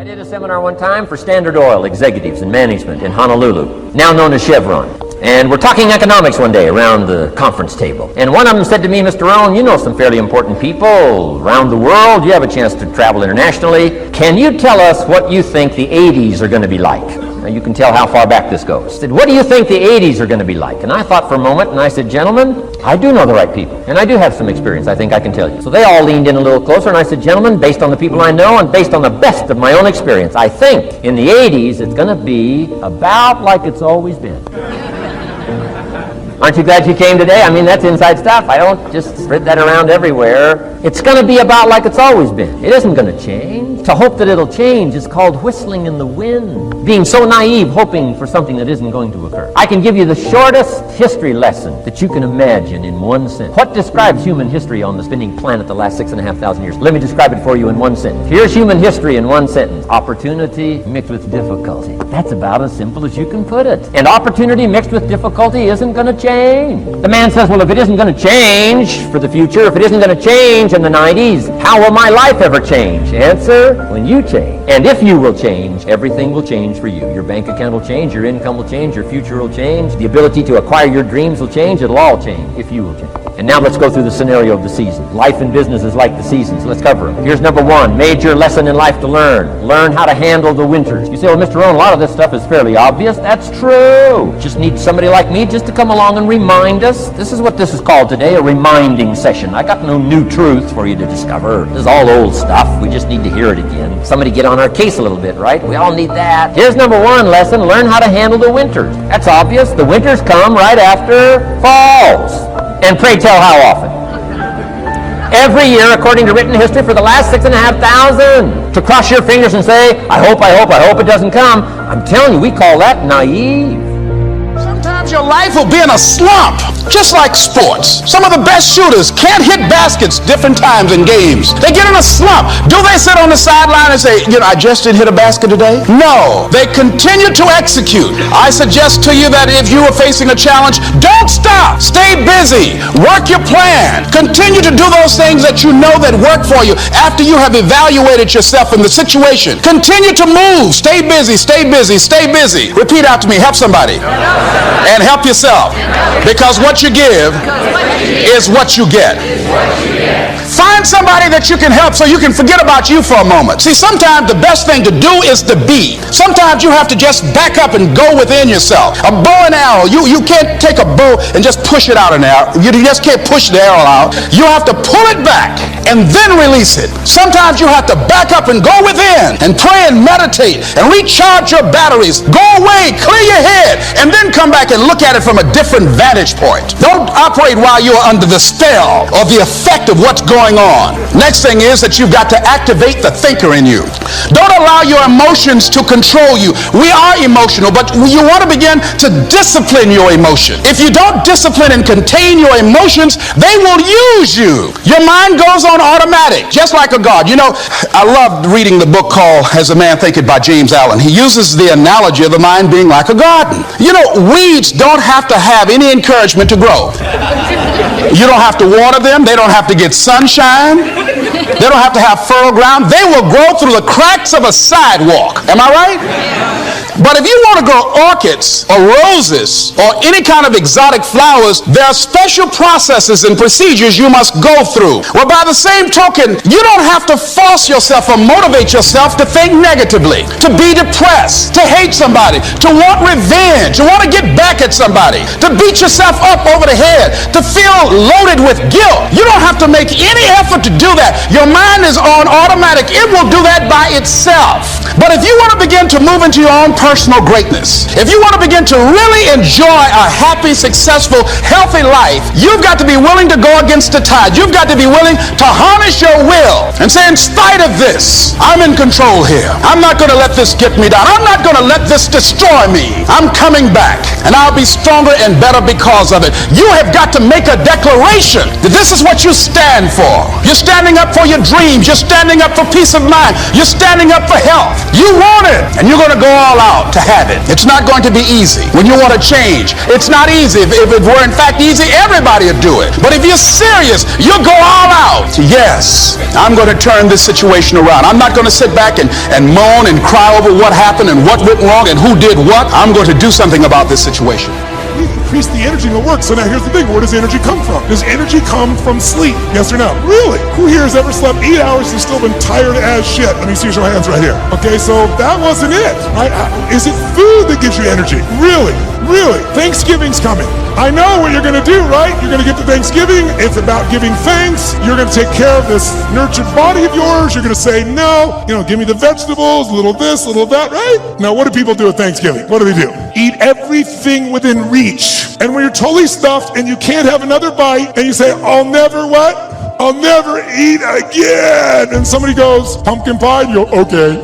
did a seminar one time for Standard Oil executives and management in Honolulu, now known as Chevron. And we're talking economics one day around the conference table. And one of them said to me, Mr. Rohn, you know some fairly important people around the world. You have a chance to travel internationally. Can you tell us what you think the 80s are going to be like? Now you can tell how far back this goes. I said, what do you think the 80s are going to be like? And I thought for a moment, and I said, gentlemen, I do know the right people. And I do have some experience, I think I can tell you. So they all leaned in a little closer, and I said, gentlemen, based on the people I know and based on the best of my own experience, I think in the 80s it's going to be about like it's always been. Aren't you glad you came today? I mean, that's inside stuff. I don't just spread that around everywhere. It's going to be about like it's always been. It isn't going to change. To hope that it'll change is called whistling in the wind. Being so naive, hoping for something that isn't going to occur. I can give you the shortest history lesson that you can imagine in one sentence. What describes human history on the spinning planet the last 6,500 years? Let me describe it for you in one sentence. Here's human history in one sentence. Opportunity mixed with difficulty. That's about as simple as you can put it. And opportunity mixed with difficulty isn't going to change. The man says, well, if it isn't going to change for the future, if it isn't going to change in the 90s, how will my life ever change? Answer, when you change. And if you will change, everything will change for you. Your bank account will change, your income will change, your future will change, the ability to acquire your dreams will change, it'll all change if you will change. And now let's go through the scenario of the season. Life and business is like the seasons. Let's cover them. Here's number one, major lesson in life to learn. Learn how to handle the winters. You say, well, Mr. Rohn, a lot of this stuff is fairly obvious. That's true. Just need somebody like me just to come along and remind us. This is what this is called today, a reminding session. I got no new truth for you to discover. This is all old stuff. We just need to hear it again. Somebody get on our case a little bit, right? We all need that. Here's number one lesson, learn how to handle the winters. That's obvious. The winters come right after falls. And pray tell how often? Every year, according to written history, for the last 6,500. To cross your fingers and say, I hope it doesn't come. I'm telling you, we call that naive. Sometimes your life will be in a slump, just like sports. Some of the best shooters can't hit baskets different times in games. They get in a slump. Do they sit on the sideline and say, I just didn't hit a basket today? No. They continue to execute. I suggest to you that if you are facing a challenge, don't stop. Stay busy. Work your plan. Continue to do those things that you know that work for you after you have evaluated yourself in the situation. Continue to move. Stay busy, stay busy, stay busy. Repeat out to me. Help somebody. And help yourself. Because what you give is what you get. Find somebody that you can help so you can forget about you for a moment. See, sometimes the best thing to do is to be. Sometimes you have to just back up and go within yourself. A bow and arrow, you can't take a bow and just push it out an arrow. You just can't push the arrow out. You have to pull it back and then release it. Sometimes you have to back up and go within and pray and meditate and recharge your batteries. Go away, clear your head, and then come back and look at it from a different vantage point. Don't operate while you're under the spell or the effect of what's going on. Next thing is that you've got to activate the thinker in you. Don't allow your emotions to control you. We are emotional, but you want to begin to discipline your emotion. If you don't discipline and contain your emotions, they will use you. Your mind goes on automatic, just like a guard. I loved reading the book called As a Man Thinketh by James Allen. He uses the analogy of the mind being like a garden. Weeds don't have to have any encouragement to grow. You don't have to water them. They don't have to get sunshine. They don't have to have fertile ground. They will grow through the cracks of a sidewalk. Am I right? But if you want to grow orchids or roses or any kind of exotic flowers, there are special processes and procedures you must go through. Well, by the same token, you don't have to force yourself or motivate yourself to think negatively, to be depressed, to hate somebody, to want revenge, to want to get back at somebody, to beat yourself up over the head, to feel loaded with guilt. You don't have to make any effort to do that. Your mind is on automatic. It will do that by itself. But if you want to begin to move into your own personal greatness, if you want to begin to really enjoy a happy, successful, healthy life, you've got to be willing to go against the tide. You've got to be willing to harness your will and say, in spite of this, I'm in control here. I'm not going to let this get me down. I'm not going to let this destroy me. I'm coming back, and I'll be stronger and better because of it. You have got to make a declaration that this is what you stand for. You're standing up for your dreams. You're standing up for peace of mind. You're standing up for health. You want it, and you're going to go all out. out to have it. It's not going to be easy. When you want to change, it's not easy. If it were in fact easy, everybody would do it. But if you're serious, you'll go all out. Yes, I'm going to turn this situation around. I'm not going to sit back and moan and cry over what happened and what went wrong and who did what. I'm going to do something about this situation. We increase the energy in the work. So now here's the thing. Where does energy come from? Does energy come from sleep? Yes or no? Really? Who here has ever slept 8 hours and still been tired as shit? Let me see your hands right here. Okay, so that wasn't it, right? Is it food that gives you energy? Really? Really? Thanksgiving's coming. I know what you're going to do, right? You're going to get to Thanksgiving. It's about giving thanks. You're going to take care of this nurtured body of yours. You're going to say, no, give me the vegetables, a little this, a little that, right? Now, what do people do at Thanksgiving? What do? Eat everything within reach. And when you're totally stuffed and you can't have another bite and you say, I'll never what? I'll never eat again. And somebody goes, pumpkin pie? And you go, okay.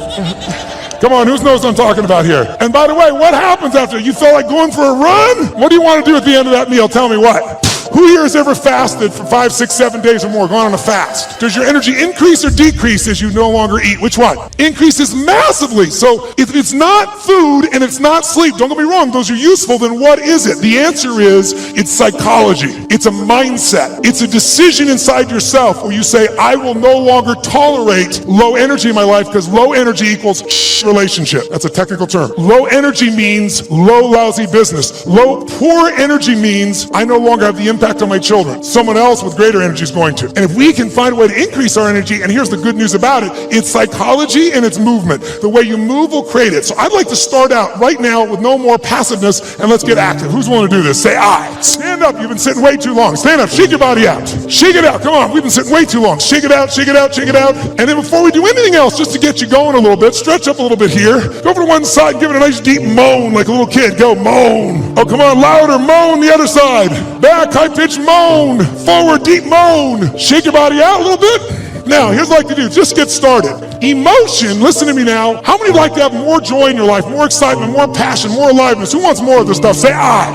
Come on, who knows what I'm talking about here? And by the way, what happens after? You feel like going for a run? What do you want to do at the end of that meal? Tell me what. Who here has ever fasted for 5, 6, 7 days or more, gone on a fast? Does your energy increase or decrease as you no longer eat? Which one? Increases massively. So if it's not food and it's not sleep, don't get me wrong, those are useful, then what is it? The answer is it's psychology. It's a mindset. It's a decision inside yourself where you say, I will no longer tolerate low energy in my life because low energy equals relationship. That's a technical term. Low energy means low lousy business. Poor energy means I no longer have the impact on my children. Someone else with greater energy is going to. And if we can find a way to increase our energy, and here's the good news about it, it's psychology and it's movement. The way you move will create it. So I'd like to start out right now with no more passiveness and let's get active. Who's willing to do this? Say I. Stand up. You've been sitting way too long. Stand up. Shake your body out. Shake it out. Come on. We've been sitting way too long. Shake it out. Shake it out. Shake it out. And then before we do anything else, just to get you going a little bit, stretch up a little bit here. Go over to one side and give it a nice deep moan like a little kid. Go moan. Oh, come on. Louder. Moan the other side. Back. High pitch moan. Forward, deep moan. Shake your body out a little bit. Now, here's what I like to do. Just get started. Emotion, listen to me now. How many would like to have more joy in your life, more excitement, more passion, more aliveness? Who wants more of this stuff? Say I.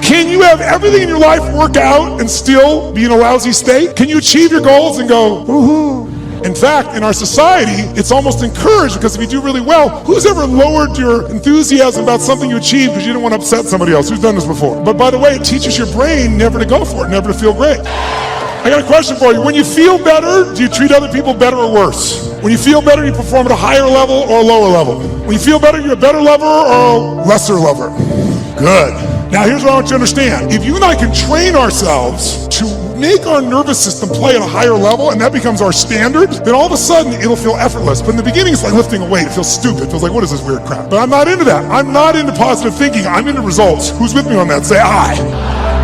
Can you have everything in your life work out and still be in a lousy state? Can you achieve your goals and go, woohoo? In fact, in our society, it's almost encouraged because if you do really well, who's ever lowered your enthusiasm about something you achieved because you didn't want to upset somebody else? Who's done this before? But by the way, it teaches your brain never to go for it, never to feel great. I got a question for you. When you feel better, do you treat other people better or worse? When you feel better, you perform at a higher level or a lower level? When you feel better, you're a better lover or a lesser lover? Good. Now here's what I want you to understand. If you and I can train ourselves to make our nervous system play at a higher level and that becomes our standard, then all of a sudden it'll feel effortless. But in the beginning it's like lifting a weight. It feels stupid. It feels like, what is this weird crap? But I'm not into that. I'm not into positive thinking. I'm into results. Who's with me on that? Say I.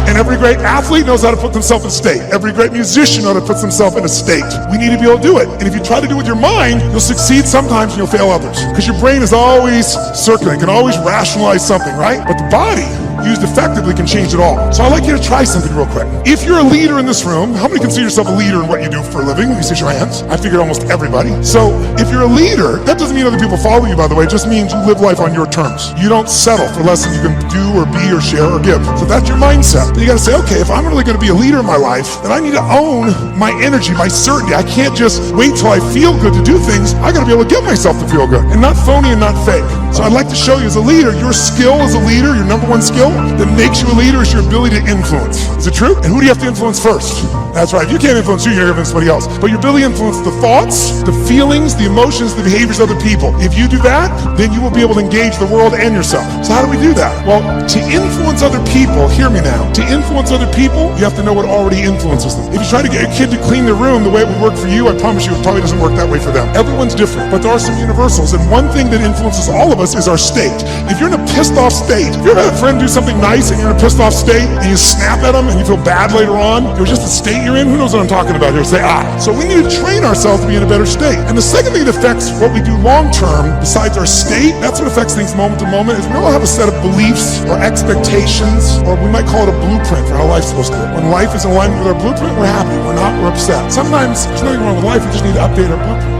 And every great athlete knows how to put themselves in state. Every great musician knows how to put themselves in a state. We need to be able to do it. And if you try to do it with your mind, you'll succeed sometimes and you'll fail others. Because your brain is always circulating, can always rationalize something, right? But the body, used effectively, can change it all. So I'd like you to try something real quick. If you're a leader in this room, how many consider yourself a leader in what you do for a living? Let me see your hands. I figured almost everybody. So if you're a leader, that doesn't mean other people follow you, by the way. It just means you live life on your terms. You don't settle for less than you can do or be or share or give. So that's your mindset. Then you gotta say, okay, if I'm really gonna be a leader in my life, then I need to own my energy, my certainty. I can't just wait till I feel good to do things. I gotta be able to get myself to feel good and not phony and not fake. So I'd like to show you as a leader, your skill as a leader, your number one skill that makes you a leader is your ability to influence. Is it true? And who do you have to influence first? That's right. If you can't influence you, you're going to influence somebody else. But your ability to influence the thoughts, the feelings, the emotions, the behaviors of other people. If you do that, then you will be able to engage the world and yourself. So how do we do that? Well, to influence other people, hear me now, to influence other people, you have to know what already influences them. If you try to get a kid to clean their room the way it would work for you, I promise you it probably doesn't work that way for them. Everyone's different, but there are some universals. And one thing that influences all of us is our state. If you're in a pissed off state, if you ever had a friend do something nice and you're in a pissed off state and you snap at them and you feel bad later on, it was just the state you're in. Who knows what I'm talking about here? Say I. So we need to train ourselves to be in a better state. And the second thing that affects what we do long term, besides our state, that's what affects things moment to moment, is we all have a set of beliefs or expectations, or we might call it a blueprint for how life's supposed to be. When life is in alignment with our blueprint, we're happy. We're not, we're upset. Sometimes there's nothing wrong with life, we just need to update our blueprint.